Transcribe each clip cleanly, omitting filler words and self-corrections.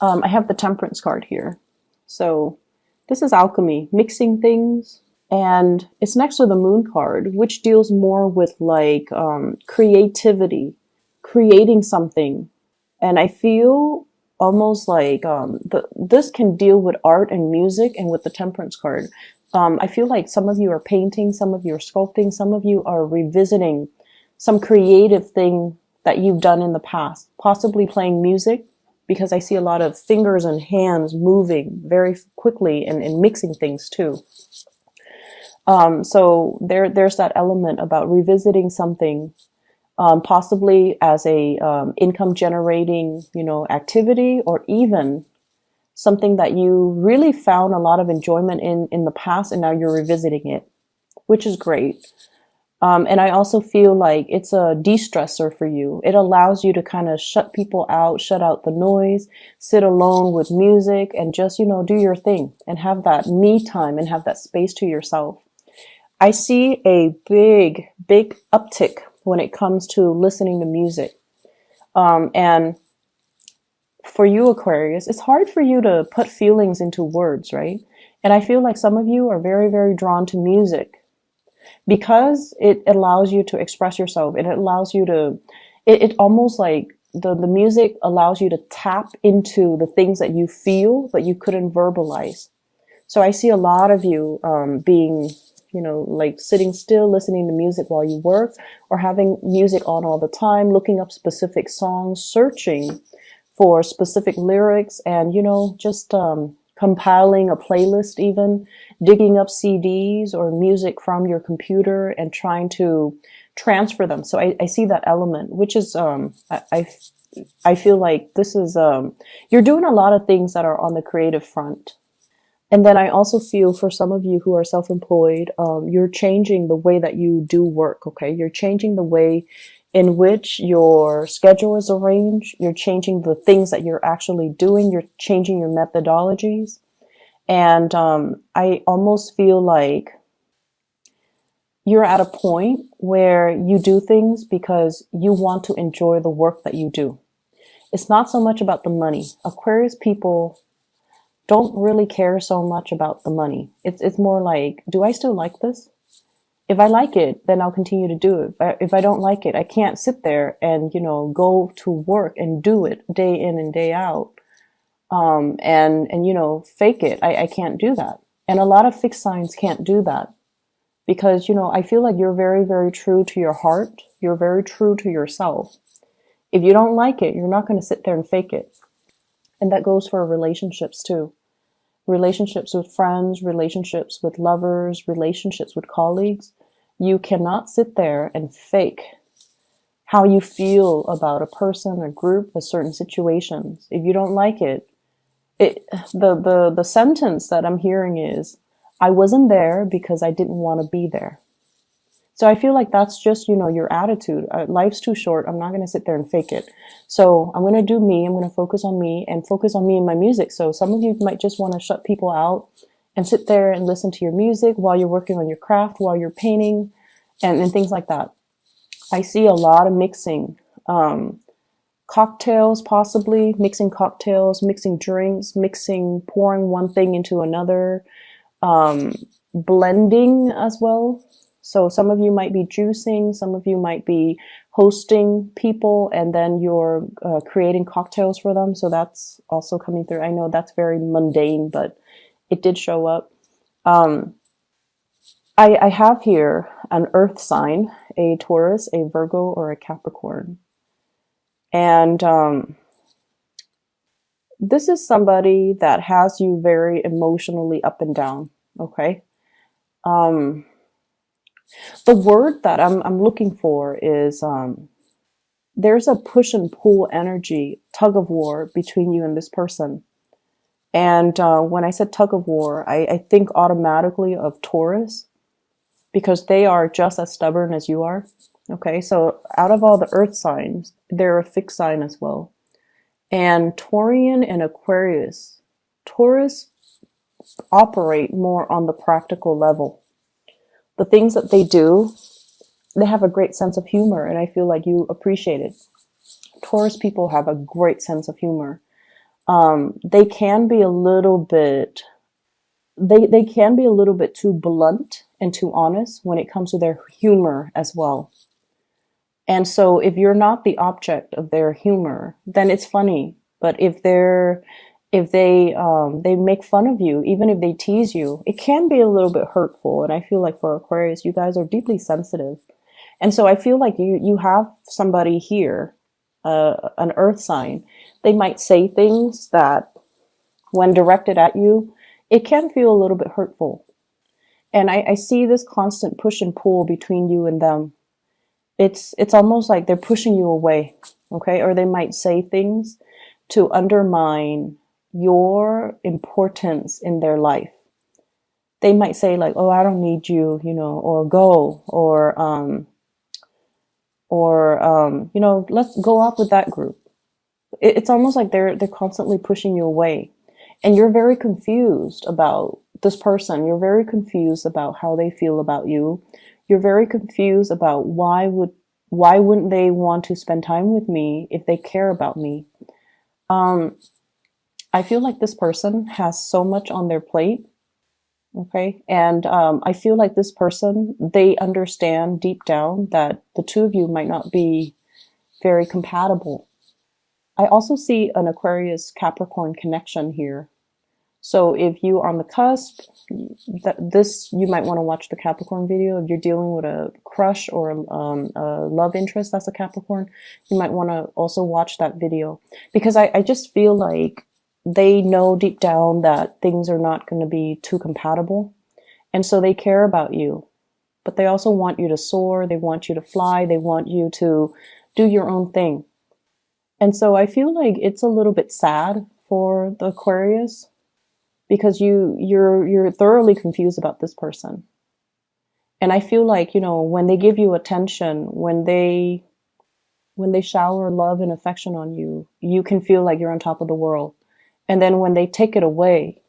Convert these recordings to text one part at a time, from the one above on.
I have the Temperance card here. So this is alchemy, mixing things. And it's next to the Moon card, which deals more with like creativity, creating something. And I feel almost like this can deal with art and music, and with the Temperance card. I feel like some of you are painting, some of you are sculpting, some of you are revisiting some creative thing that you've done in the past, possibly playing music, because I see a lot of fingers and hands moving very quickly and mixing things too. So there's that element about revisiting something, possibly as a income generating, activity, or even something that you really found a lot of enjoyment in the past, and now you're revisiting it, which is great. And I also feel like it's a de-stressor for you. It allows you to kind of shut people out, shut out the noise, sit alone with music, and just, do your thing and have that me time and have that space to yourself. I see a big, big uptick when it comes to listening to music. And for you, Aquarius, it's hard for you to put feelings into words, right? And I feel like some of you are very, very drawn to music because it allows you to express yourself. It allows you to, it almost like the music allows you to tap into the things that you feel, but you couldn't verbalize. So I see a lot of you being, like sitting still, listening to music while you work, or having music on all the time, looking up specific songs, searching for specific lyrics, and, just compiling a playlist, even digging up CDs or music from your computer and trying to transfer them. So I see that element, which is, I feel like this is, you're doing a lot of things that are on the creative front. And then I also feel for some of you who are self-employed, you're changing the way that you do work, okay? You're changing the way in which your schedule is arranged. You're changing the things that you're actually doing. You're changing your methodologies. And I almost feel like you're at a point where you do things because you want to enjoy the work that you do. It's not so much about the money. Aquarius people don't really care so much about the money. It's more like, do I still like this? If I like it, then I'll continue to do it. But if I don't like it, I can't sit there and, go to work and do it day in and day out. And fake it. I can't do that. And a lot of fixed signs can't do that because, I feel like you're very, very true to your heart. You're very true to yourself. If you don't like it, you're not going to sit there and fake it. And that goes for relationships too. Relationships with friends, relationships with lovers, relationships with colleagues. You cannot sit there and fake how you feel about a person, a group, a certain situations. If you don't like it, the sentence that I'm hearing is, I wasn't there because I didn't want to be there. So I feel like that's just, your attitude. Life's too short. I'm not going to sit there and fake it. So I'm going to do me. I'm going to focus on me and focus on me and my music. So some of you might just want to shut people out and sit there and listen to your music while you're working on your craft, while you're painting and things like that. I see a lot of mixing, cocktails, possibly mixing cocktails, mixing drinks, pouring one thing into another, blending as well. So some of you might be juicing, some of you might be hosting people, and then you're creating cocktails for them. So that's also coming through. I know that's very mundane, but it did show up. I have here an earth sign, a Taurus, a Virgo, or a Capricorn. And this is somebody that has you very emotionally up and down, okay? The word that I'm looking for is there's a push and pull energy, tug of war between you and this person. And when I said tug of war, I think automatically of Taurus because they are just as stubborn as you are. Okay, so out of all the earth signs, they're a fixed sign as well. And Taurian and Aquarius, Taurus operate more on the practical level. The things that they do, they have a great sense of humor, and I feel like you appreciate it. Taurus people have a great sense of humor. They can be a little bit, they can be a little bit too blunt and too honest when it comes to their humor as well. And so if you're not the object of their humor, then it's funny. But if they make fun of you, even if they tease you, it can be a little bit hurtful. And I feel like for Aquarius, you guys are deeply sensitive. And so I feel like you have somebody here, an earth sign. They might say things that when directed at you, it can feel a little bit hurtful. And I see this constant push and pull between you and them. It's almost like they're pushing you away, okay? Or they might say things to undermine your importance in their life. They might say like, "Oh, I don't need you," or "Go," or "Let's go out with that group." It's almost like they're constantly pushing you away, and you're very confused about this person. You're very confused about how they feel about you. You're very confused about why wouldn't they want to spend time with me if they care about me? I feel like this person has so much on their plate, okay? And I feel like this person, they understand deep down that the two of you might not be very compatible. I also see an Aquarius Capricorn connection here. So if you are on the cusp, you might want to watch the Capricorn video. If you're dealing with a crush or a love interest that's a Capricorn, you might want to also watch that video, because I just feel like they know deep down that things are not going to be too compatible. And so they care about you, but they also want you to soar. They want you to fly. They want you to do your own thing. And so I feel like it's a little bit sad for the Aquarius, because you're thoroughly confused about this person. And I feel like, when they give you attention, when they shower love and affection on you, you can feel like you're on top of the world. And then when they take it away,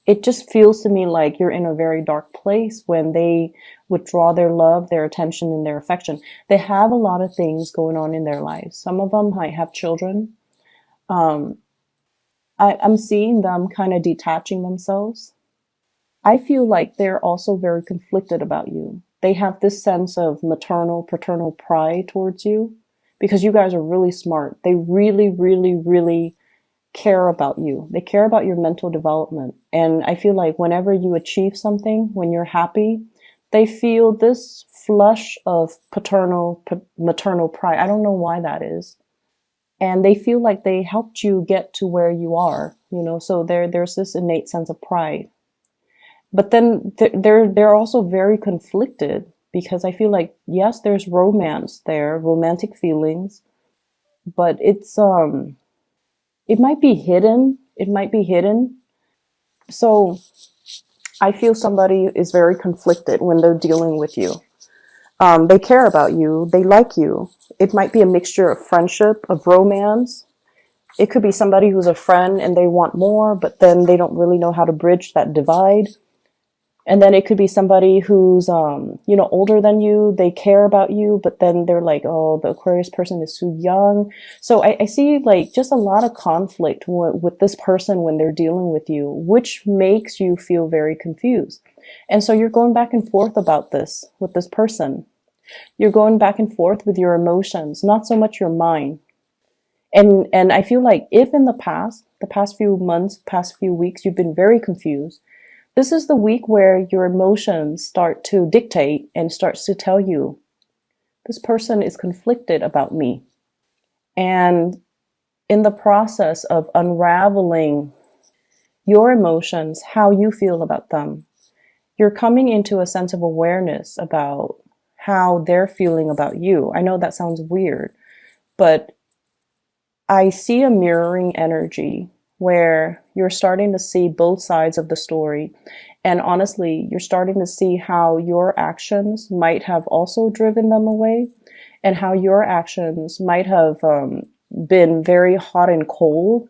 it just feels to me like you're in a very dark place when they withdraw their love, their attention, and their affection. They have a lot of things going on in their lives. Some of them might have children. I'm seeing them kind of detaching themselves. I feel like they're also very conflicted about you. They have this sense of maternal, paternal pride towards you, because you guys are really smart. They really, really, really care about you. They care about your mental development. And I feel like whenever you achieve something, when you're happy, they feel this flush of maternal pride. I don't know why that is. And they feel like they helped you get to where you are, so there's this innate sense of pride. But then they're also very conflicted, because I feel like, yes, there's romance there, romantic feelings, but it might be hidden. It might be hidden. So I feel somebody is very conflicted when they're dealing with you. They care about you. They like you. It might be a mixture of friendship, of romance. It could be somebody who's a friend and they want more, but then they don't really know how to bridge that divide. And then it could be somebody who's, older than you. They care about you, but then they're like, oh, the Aquarius person is too young. So I see like just a lot of conflict with this person when they're dealing with you, which makes you feel very confused. And so you're going back and forth about this with this person. You're going back and forth with your emotions, not so much your mind. And I feel like if in the past few months, past few weeks, you've been very confused, this is the week where your emotions start to dictate and starts to tell you, this person is conflicted about me. And in the process of unraveling your emotions, how you feel about them, you're coming into a sense of awareness about how they're feeling about you. I know that sounds weird, but I see a mirroring energy where you're starting to see both sides of the story. And honestly, you're starting to see how your actions might have also driven them away, and how your actions might have been very hot and cold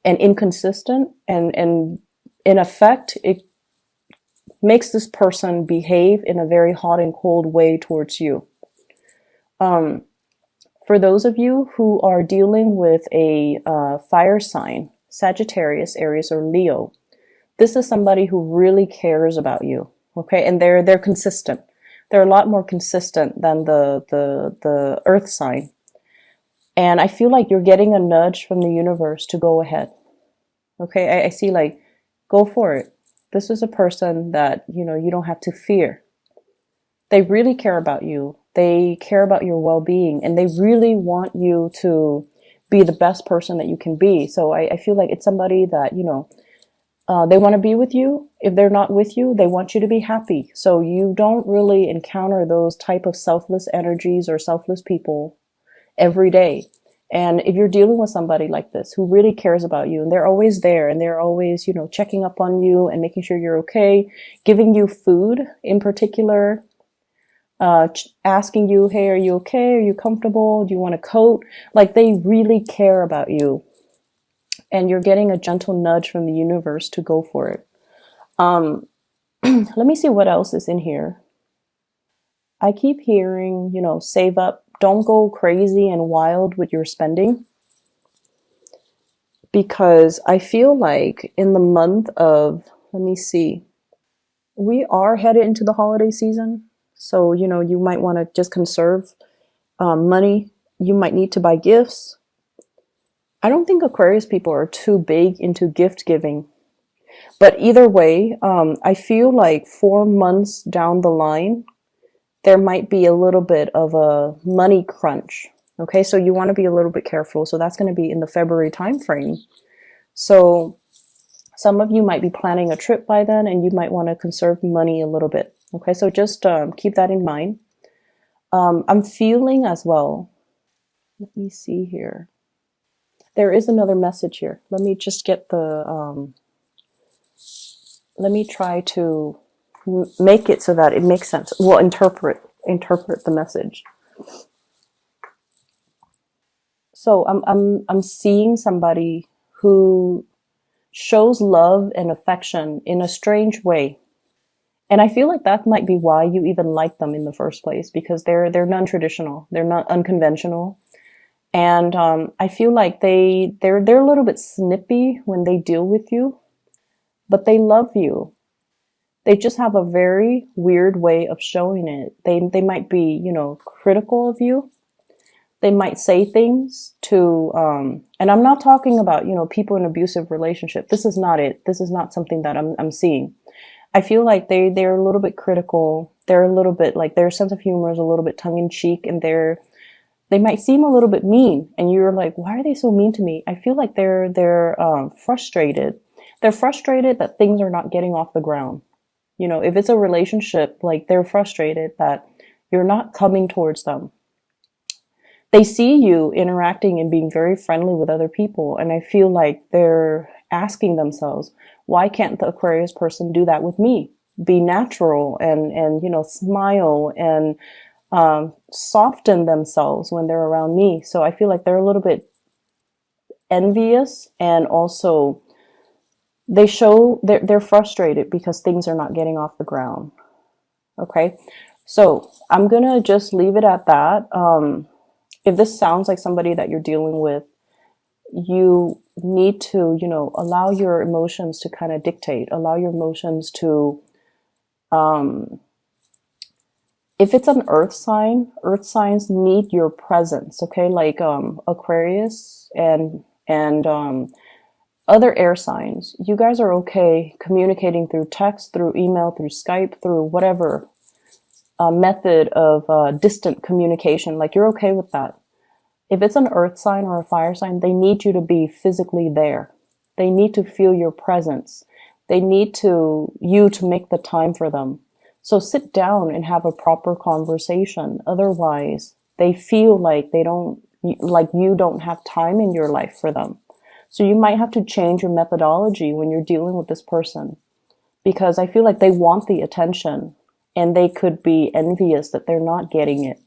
and inconsistent. And in effect, it makes this person behave in a very hot and cold way towards you. For those of you who are dealing with a fire sign, Sagittarius, Aries, or Leo, this is somebody who really cares about you. Okay, and they're consistent. They're a lot more consistent than the Earth sign. And I feel like you're getting a nudge from the universe to go ahead. Okay, I see like, go for it. This is a person that, you know, you don't have to fear. They really care about you. They care about your well-being, and they really want you to be the best person that you can be. So I feel like it's somebody that, you know, they want to be with you. If they're not with you, they want you to be happy. So you don't really encounter those type of selfless energies or selfless people every day. And if you're dealing with somebody like this who really cares about you, and they're always there, and they're always, you know, checking up on you and making sure you're okay, giving you food in particular, asking you, hey, are you okay? Are you comfortable? Do you want a coat? Like, they really care about you. And you're getting a gentle nudge from the universe to go for it. Let me see what else is in here. I keep hearing, you know, save up. Don't go crazy and wild with your spending. Because I feel like in the month of, let me see, we are headed into the holiday season. So, you know, you might want to just conserve money. You might need to buy gifts. I don't think Aquarius people are too big into gift giving. But either way, I feel like 4 months down the line, there might be a little bit of a money crunch. Okay, so you want to be a little bit careful. So that's going to be in the February timeframe. So some of you might be planning a trip by then, and you might want to conserve money a little bit. Okay, so just keep that in mind. I'm feeling as well. Let me see here. There is another message here. Let me just get the, let me try to make it so that it makes sense. Well, interpret the message. So I'm seeing somebody who shows love and affection in a strange way. And I feel like that might be why you even like them in the first place, because they're non-traditional. They're not unconventional. And I feel like they're a little bit snippy when they deal with you, but they love you. They just have a very weird way of showing it. They might be, you know, critical of you. They might say things to, and I'm not talking about, you know, people in abusive relationship. This is not it. This is not something that I'm seeing. I feel like they're a little bit critical. They're a little bit like, their sense of humor is a little bit tongue in cheek, and they might seem a little bit mean, and you're like, why are they so mean to me? I feel like they're frustrated. They're frustrated that things are not getting off the ground. You know, if it's a relationship, like, they're frustrated that you're not coming towards them. They see you interacting and being very friendly with other people, and I feel like they're asking themselves, why can't the Aquarius person do that with me? Be natural and you know, smile and soften themselves when they're around me. So I feel like they're a little bit envious, and also they show they're frustrated because things are not getting off the ground. Okay, so I'm gonna just leave it at that. If this sounds like somebody that you're dealing with, you need to, you know, allow your emotions to kind of dictate, allow your emotions to, if it's an earth signs need your presence. Okay. Like, Aquarius and other air signs, you guys are okay communicating through text, through email, through Skype, through whatever method of distant communication. Like, you're okay with that. If it's an earth sign or a fire sign, they need you to be physically there. They need to feel your presence. They need you to make the time for them. So sit down and have a proper conversation. Otherwise, they feel like you don't have time in your life for them. So you might have to change your methodology when you're dealing with this person, because I feel like they want the attention, and they could be envious that they're not getting it.